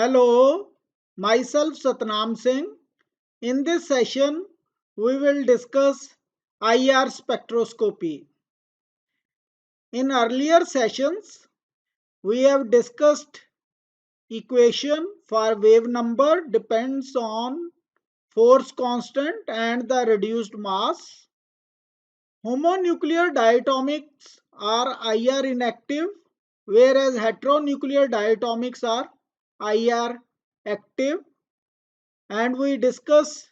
Hello, myself Satnam Singh. In this session, we will discuss IR spectroscopy. In earlier sessions, we have discussed equation for wave number depends on force constant and the reduced mass. Homonuclear diatomics are IR inactive, whereas heteronuclear diatomics are IR active. And we discuss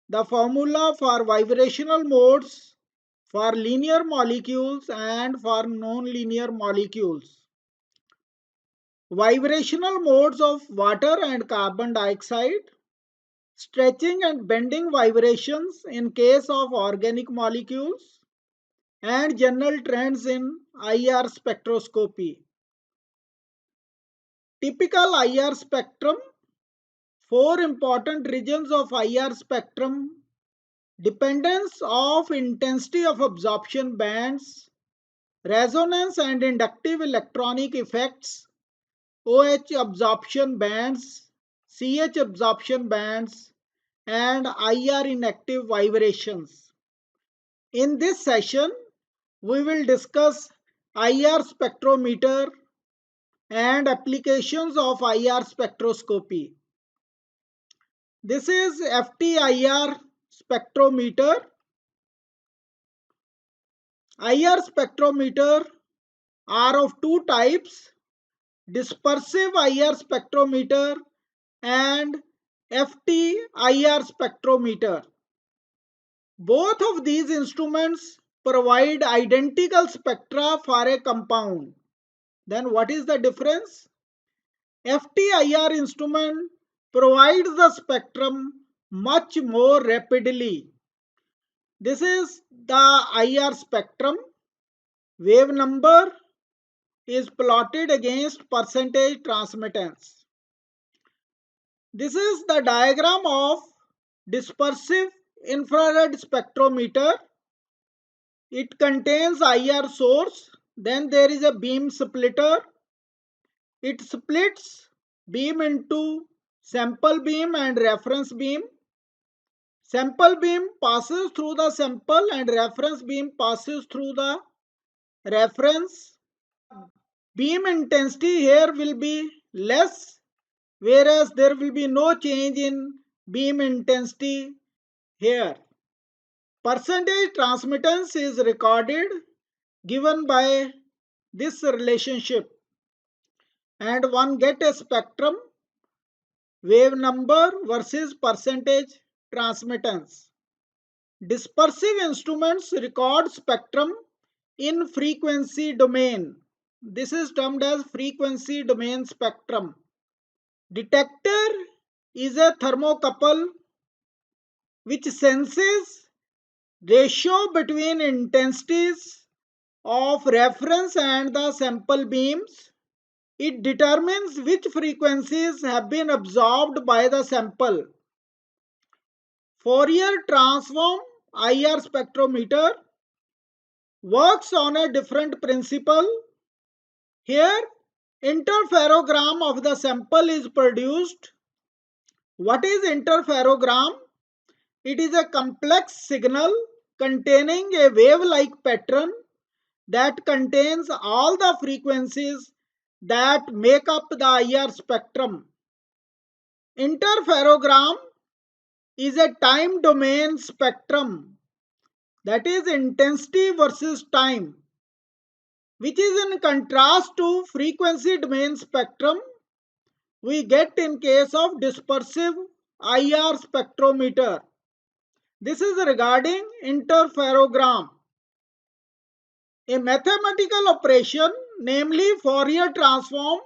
the formula for vibrational modes for linear molecules and for non-linear molecules. Vibrational modes of water and carbon dioxide, stretching and bending vibrations in case of organic molecules, and general trends in IR spectroscopy. Typical IR spectrum, four important regions of IR spectrum: dependence of intensity of absorption bands, resonance and inductive electronic effects, OH absorption bands, CH absorption bands, and IR inactive vibrations. In this session, we will discuss IR spectrometer and applications of IR spectroscopy. This is FTIR spectrometer. IR spectrometer are of two types: dispersive IR spectrometer and FTIR spectrometer. Both of these instruments provide identical spectra for a compound. Then what is the difference? FTIR instrument provides the spectrum much more rapidly. This is the IR spectrum. Wave number is plotted against percentage transmittance. This is the diagram of dispersive infrared spectrometer. It contains IR source. Then there is a beam splitter. It splits beam into sample beam and reference beam. Sample beam passes through the sample and reference beam passes through the reference. Beam intensity here will be less, whereas there will be no change in beam intensity here. Percentage transmittance is recorded given by this relationship, and one get a spectrum, wave number versus percentage transmittance. Dispersive instruments record spectrum in frequency domain. This is termed as frequency domain spectrum. Detector is a thermocouple which senses ratio between intensities of reference and the sample beams. It determines which frequencies have been absorbed by the sample. Fourier transform IR spectrometer works on a different principle. Here, interferogram of the sample is produced. What is interferogram? It is a complex signal containing a wave-like pattern that contains all the frequencies that make up the IR spectrum. Interferogram is a time domain spectrum, that is intensity versus time, which is in contrast to frequency domain spectrum we get in case of dispersive IR spectrometer. This is regarding interferogram. A mathematical operation, namely Fourier transform,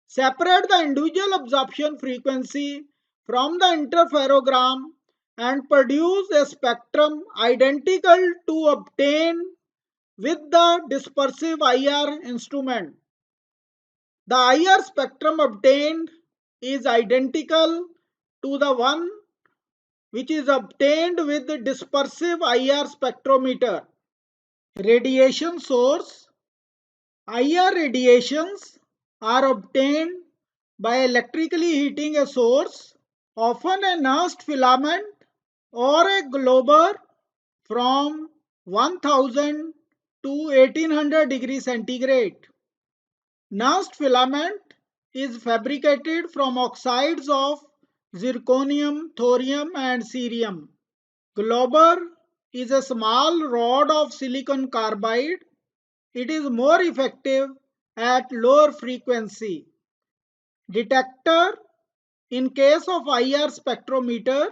separate the individual absorption frequency from the interferogram and produce a spectrum identical to obtain with the dispersive IR instrument. The IR spectrum obtained is identical to the one which is obtained with the dispersive IR spectrometer. Radiation source. IR radiations are obtained by electrically heating a source, often a nernst filament or a glober from 1000 to 1800 degrees centigrade. Nernst filament is fabricated from oxides of zirconium, thorium and cerium. Glober is a small rod of silicon carbide. It is more effective at lower frequency. Detector in case of IR spectrometer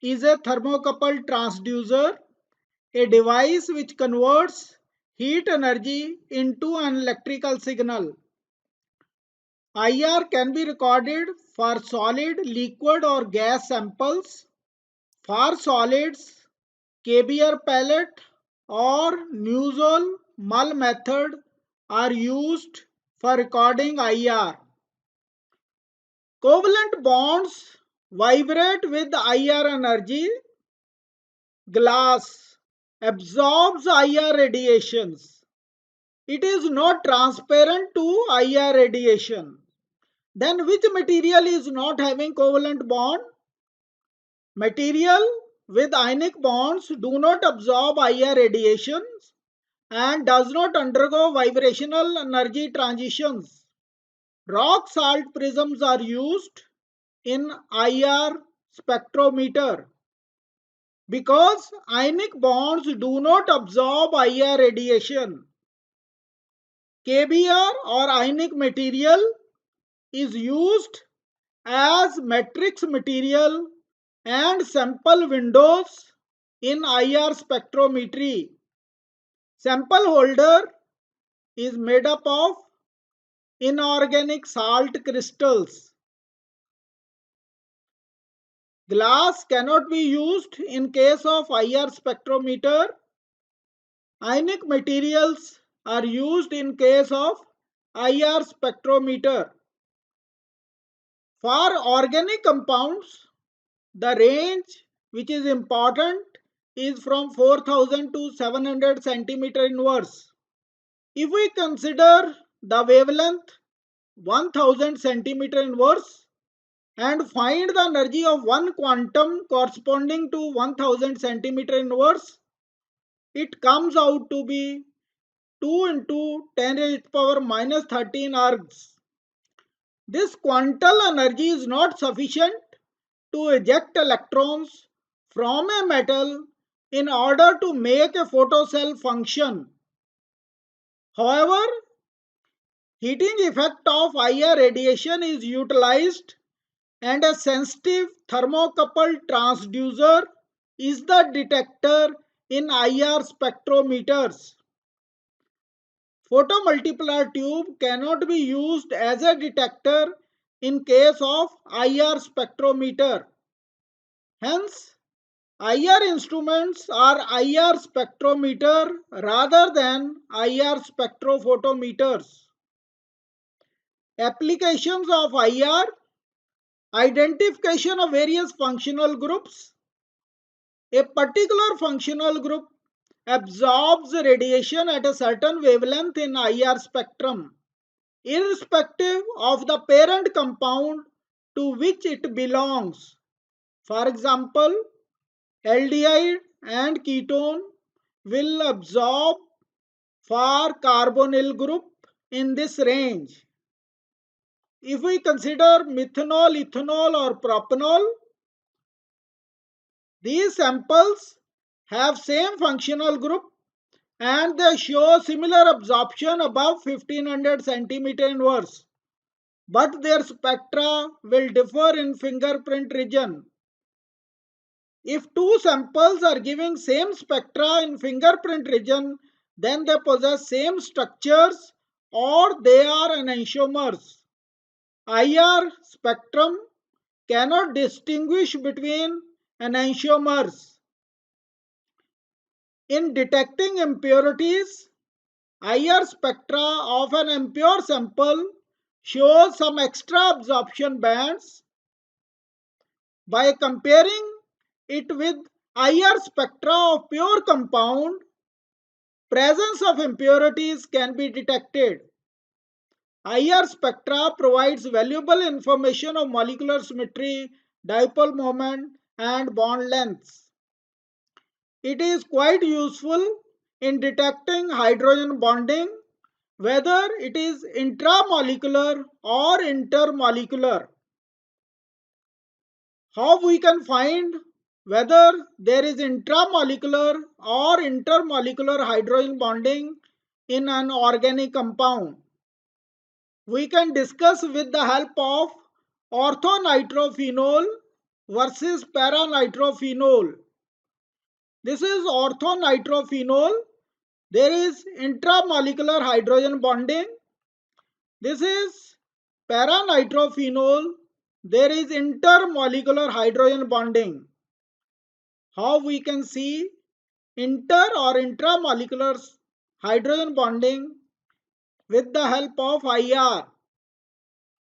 is a thermocouple transducer, a device which converts heat energy into an electrical signal. IR can be recorded for solid, liquid or gas samples. For solids, KBR palette or Nuzol Mull method are used for recording IR. Covalent bonds vibrate with IR energy. Glass absorbs IR radiations. It is not transparent to IR radiation. Then which material is not having covalent bond? Material with ionic bonds do not absorb IR radiations and does not undergo vibrational energy transitions. Rock salt prisms are used in IR spectrometer because ionic bonds do not absorb IR radiation. KBr or ionic material is used as matrix material and sample windows in IR spectrometry. Sample holder is made up of inorganic salt crystals. Glass cannot be used in case of IR spectrometer. Ionic materials are used in case of IR spectrometer. For organic compounds, the range which is important is from 4000 to 700 centimeter inverse. If we consider the wavelength 1000 centimeter inverse and find the energy of one quantum corresponding to 1000 centimeter inverse, it comes out to be 2 into 10 raised to the power minus 13 ergs. This quantum energy is not sufficient to eject electrons from a metal in order to make a photocell function. However, heating effect of IR radiation is utilized and a sensitive thermocouple transducer is the detector in IR spectrometers. Photomultiplier tube cannot be used as a detector in case of IR spectrometer. Hence, IR instruments are IR spectrometer rather than IR spectrophotometers. Applications of IR: identification of various functional groups. A particular functional group absorbs radiation at a certain wavelength in IR spectrum, irrespective of the parent compound to which it belongs. For example, aldehyde and ketone will absorb for carbonyl group in this range. If we consider methanol, ethanol or propanol, these samples have same functional group and they show similar absorption above 1500 centimeter inverse, but their spectra will differ in fingerprint region. If two samples are giving same spectra in fingerprint region, then they possess same structures or they are enantiomers. IR spectrum cannot distinguish between enantiomers. In detecting impurities, IR spectra of an impure sample shows some extra absorption bands. By comparing it with IR spectra of pure compound, presence of impurities can be detected. IR spectra provides valuable information of molecular symmetry, dipole moment, and bond lengths. It is quite useful in detecting hydrogen bonding, whether it is intramolecular or intermolecular. How we can find whether there is intramolecular or intermolecular hydrogen bonding in an organic compound? We can discuss with the help of orthonitrophenol versus paranitrophenol. This is orthonitrophenol. There is intramolecular hydrogen bonding. This is paranitrophenol. There is intermolecular hydrogen bonding. How we can see inter or intramolecular hydrogen bonding with the help of IR?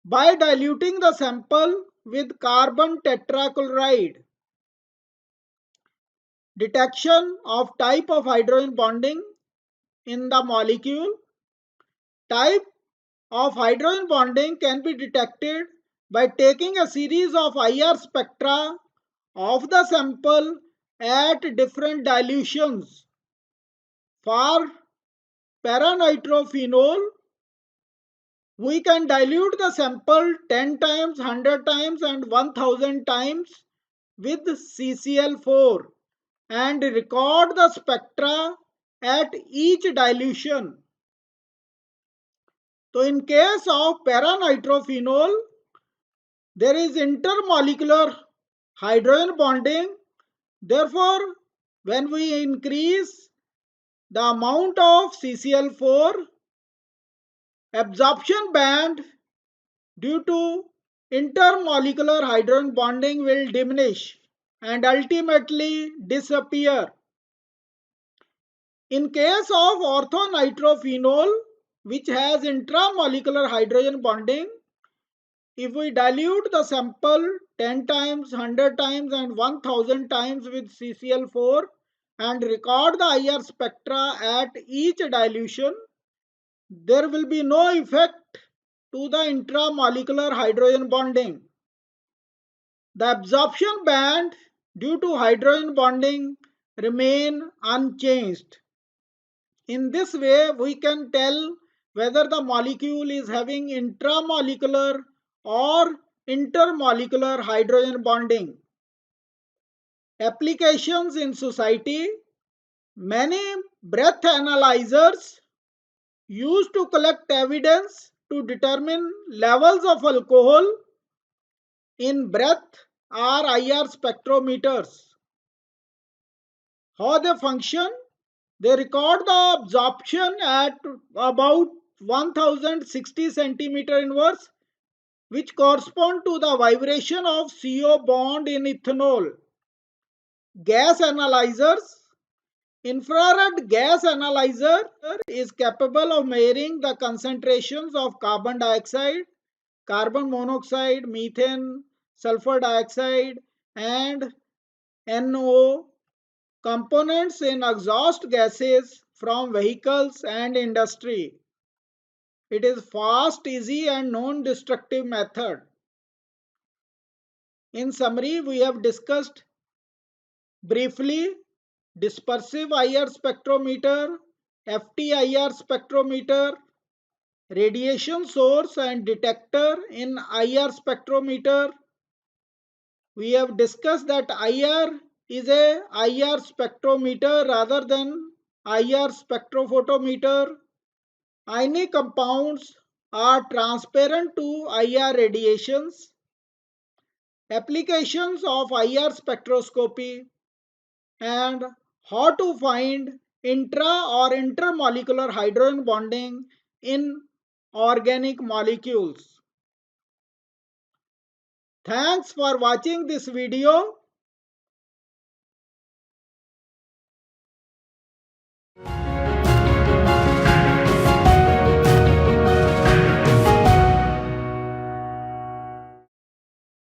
By diluting the sample with carbon tetrachloride. Detection of type of hydrogen bonding in the molecule. Type of hydrogen bonding can be detected by taking a series of IR spectra of the sample at different dilutions. For paranitrophenol, we can dilute the sample 10 times, 100 times and 1000 times with CCl4 and record the spectra at each dilution. So in case of paranitrophenol, there is intermolecular hydrogen bonding. Therefore, when we increase the amount of CCl4, absorption band due to intermolecular hydrogen bonding will diminish and ultimately disappear. In case of orthonitrophenol, which has intramolecular hydrogen bonding, if we dilute the sample 10 times, 100 times and 1000 times with CCl4 and record the IR spectra at each dilution, there will be no effect to the intramolecular hydrogen bonding. The absorption band due to hydrogen bonding remain unchanged. In this way, we can tell whether the molecule is having intramolecular or intermolecular hydrogen bonding. Applications in society. Many breath analyzers used to collect evidence to determine levels of alcohol in breath are IR spectrometers. How they function? They record the absorption at about 1060 centimeter inverse, which correspond to the vibration of CO bond in ethanol. Gas analyzers. Infrared gas analyzer is capable of measuring the concentrations of carbon dioxide, carbon monoxide, methane, sulfur dioxide, and NO components in exhaust gases from vehicles and industry. It is fast, easy, and non-destructive method. In summary, we have discussed briefly dispersive IR spectrometer, FTIR spectrometer, radiation source and detector in IR spectrometer. We have discussed that IR is a IR spectrometer rather than IR spectrophotometer. Ionic compounds are transparent to IR radiations. Applications of IR spectroscopy and how to find intra or intermolecular hydrogen bonding in organic molecules. Thanks for watching this video.